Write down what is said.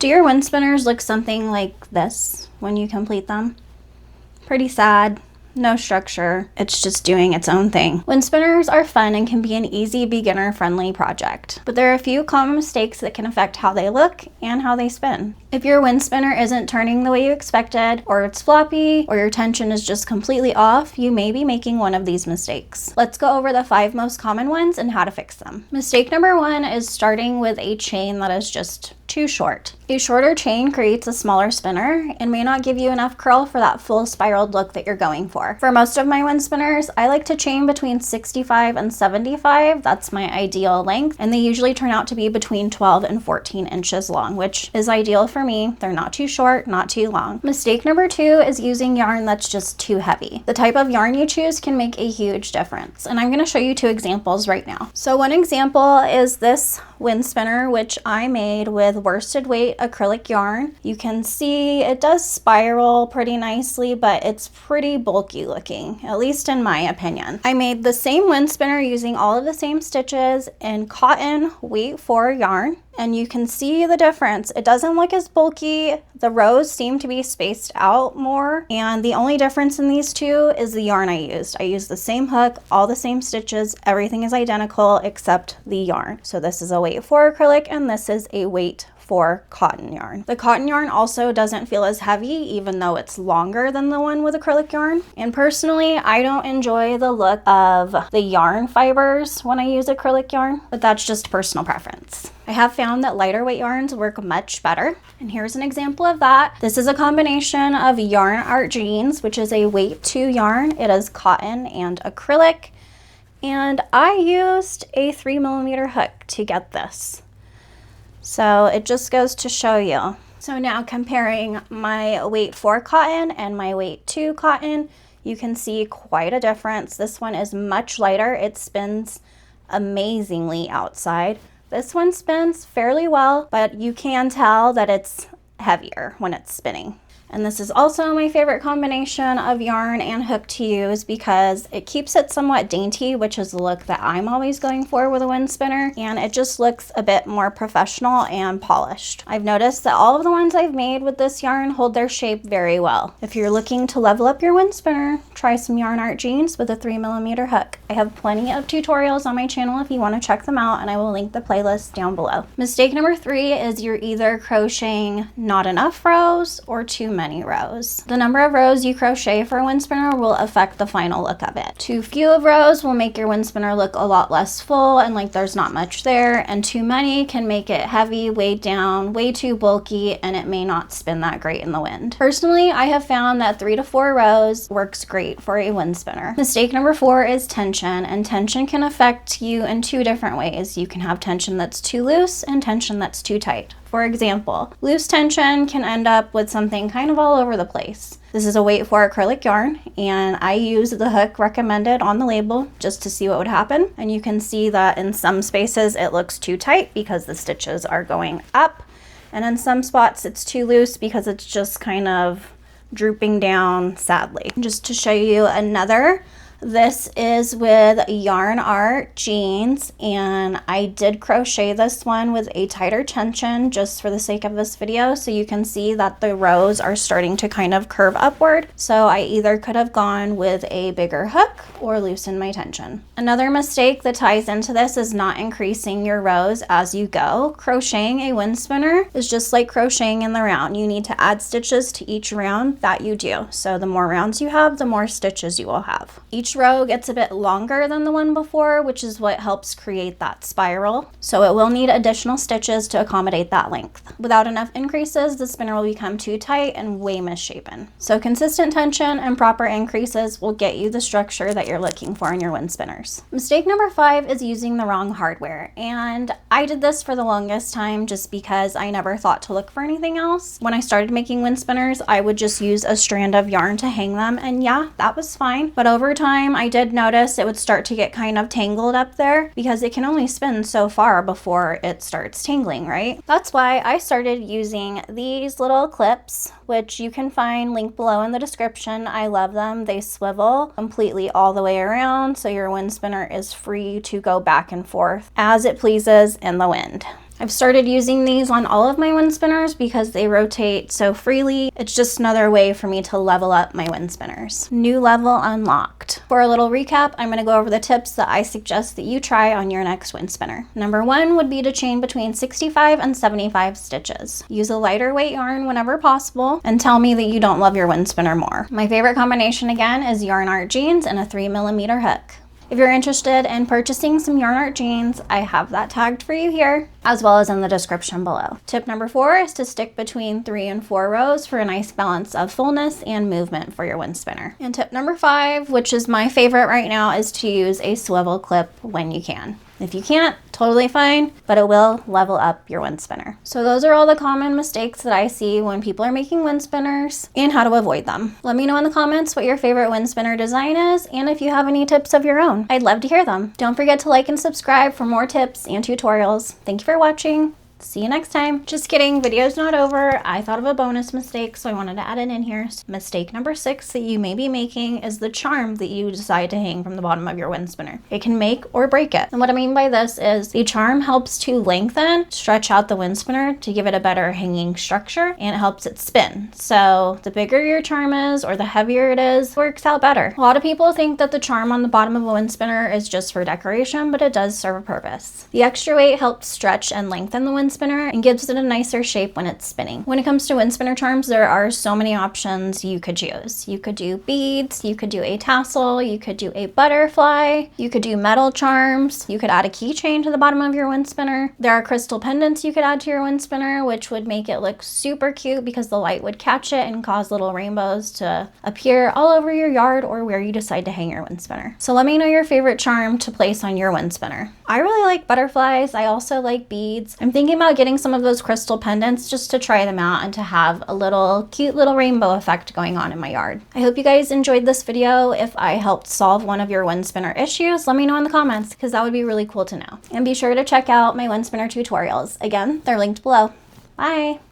Do your wind spinners look something like this when you complete them? Pretty sad. No structure, it's just doing its own thing. Wind spinners are fun and can be an easy beginner-friendly project, but there are a few common mistakes that can affect how they look and how they spin. If your wind spinner isn't turning the way you expected, or it's floppy, or your tension is just completely off, you may be making one of these mistakes. Let's go over the 5 most common ones and how to fix them. Mistake number 1 is starting with a chain that is just too short. A shorter chain creates a smaller spinner and may not give you enough curl for that full spiraled look that you're going for. For most of my wind spinners, I like to chain between 65 and 75. That's my ideal length, and they usually turn out to be between 12 and 14 inches long, which is ideal for me. They're not too short, not too long. Mistake number 2 is using yarn that's just too heavy. The type of yarn you choose can make a huge difference, and I'm going to show you 2 examples right now. So one example is this wind spinner, which I made with worsted weight acrylic yarn. You can see it does spiral pretty nicely, but it's pretty bulky looking, at least in my opinion. I made the same wind spinner using all of the same stitches in cotton weight 4 yarn, and you can see the difference. It doesn't look as bulky. The rows seem to be spaced out more, and the only difference in these 2 is the yarn I used. I used the same hook, all the same stitches, everything is identical except the yarn. So this is a weight 4 acrylic and this is a weight 4 cotton yarn. The cotton yarn also doesn't feel as heavy, even though it's longer than the one with acrylic yarn. And personally, I don't enjoy the look of the yarn fibers when I use acrylic yarn, but that's just personal preference. I have found that lighter weight yarns work much better, and here's an example of that. This is a combination of Yarn Art Jeans, which is a weight 2 yarn. It is cotton and acrylic, and I used a 3mm hook to get this. So it just goes to show you. So now comparing my weight 4 cotton and my weight 2 cotton, you can see quite a difference. This one is much lighter. It spins amazingly outside. This one spins fairly well, but you can tell that it's heavier when it's spinning. And this is also my favorite combination of yarn and hook to use because it keeps it somewhat dainty, which is the look that I'm always going for with a wind spinner, and it just looks a bit more professional and polished. I've noticed that all of the ones I've made with this yarn hold their shape very well. If you're looking to level up your wind spinner, try some Yarn Art Jeans with a 3mm hook. I have plenty of tutorials on my channel if you want to check them out, and I will link the playlist down below. Mistake number 3 is you're either crocheting not enough rows or too many rows. The number of rows you crochet for a wind spinner will affect the final look of it. Too few of rows will make your wind spinner look a lot less full and like there's not much there, and too many can make it heavy, weighed down, way too bulky, and it may not spin that great in the wind. Personally, I have found that 3 to 4 rows works great for a wind spinner. Mistake number 4 is tension, and tension can affect you in 2 different ways. You can have tension that's too loose and tension that's too tight. For example, loose tension can end up with something kind of all over the place. This is a weight 4 acrylic yarn, and I used the hook recommended on the label just to see what would happen. And you can see that in some spaces it looks too tight because the stitches are going up, and in some spots it's too loose because it's just kind of drooping down sadly. Just to show you another, this is with Yarn Art Jeans, and I did crochet this one with a tighter tension just for the sake of this video, so you can see that the rows are starting to kind of curve upward. So I either could have gone with a bigger hook or loosened my tension. Another mistake that ties into this is not increasing your rows as you go. Crocheting a wind spinner is just like crocheting in the round. You need to add stitches to each round that you do. So the more rounds you have, the more stitches you will have. Each row gets a bit longer than the one before, which is what helps create that spiral. So it will need additional stitches to accommodate that length. Without enough increases, the spinner will become too tight and way misshapen. So consistent tension and proper increases will get you the structure that you're looking for in your wind spinners. Mistake number 5 is using the wrong hardware. And I did this for the longest time just because I never thought to look for anything else. When I started making wind spinners, I would just use a strand of yarn to hang them, and yeah, that was fine. But over time, I did notice it would start to get kind of tangled up there because it can only spin so far before it starts tangling, right? That's why I started using these little clips, which you can find linked below in the description. I love them. They swivel completely all the way around, so your wind spinner is free to go back and forth as it pleases in the wind. I've started using these on all of my wind spinners because they rotate so freely. It's just another way for me to level up my wind spinners. New level unlocked. For a little recap, I'm going to go over the tips that I suggest that you try on your next wind spinner. Number 1 would be to chain between 65 and 75 stitches. Use a lighter weight yarn whenever possible, and tell me that you don't love your wind spinner more. My favorite combination again is yarn art jeans and a 3mm hook. If you're interested in purchasing some yarn art jeans, I have that tagged for you here, as well as in the description below. Tip number 4 is to stick between 3 and 4 rows for a nice balance of fullness and movement for your wind spinner. And tip number 5, which is my favorite right now, is to use a swivel clip when you can. If you can't, totally fine, but it will level up your wind spinner. So those are all the common mistakes that I see when people are making wind spinners and how to avoid them. Let me know in the comments what your favorite wind spinner design is and if you have any tips of your own. I'd love to hear them. Don't forget to like and subscribe for more tips and tutorials. Thank you for watching. See you next time. Just kidding, video's not over. I thought of a bonus mistake, so I wanted to add it in here. Mistake number 6 that you may be making is the charm that you decide to hang from the bottom of your wind spinner. It can make or break it. And what I mean by this is the charm helps to lengthen, stretch out the wind spinner to give it a better hanging structure, and it helps it spin. So the bigger your charm is or the heavier it is, works out better. A lot of people think that the charm on the bottom of a wind spinner is just for decoration, but it does serve a purpose. The extra weight helps stretch and lengthen the wind spinner and gives it a nicer shape when it's spinning. When it comes to wind spinner charms, there are so many options you could use. You could do beads, you could do a tassel, you could do a butterfly, you could do metal charms, you could add a keychain to the bottom of your wind spinner. There are crystal pendants you could add to your wind spinner, which would make it look super cute because the light would catch it and cause little rainbows to appear all over your yard or where you decide to hang your wind spinner. So let me know your favorite charm to place on your wind spinner. I really like butterflies. I also like beads. I'm thinking about getting some of those crystal pendants just to try them out and to have a little cute little rainbow effect going on in my yard. I hope you guys enjoyed this video. If I helped solve one of your wind spinner issues, let me know in the comments because that would be really cool to know. And be sure to check out my wind spinner tutorials. Again, they're linked below. Bye!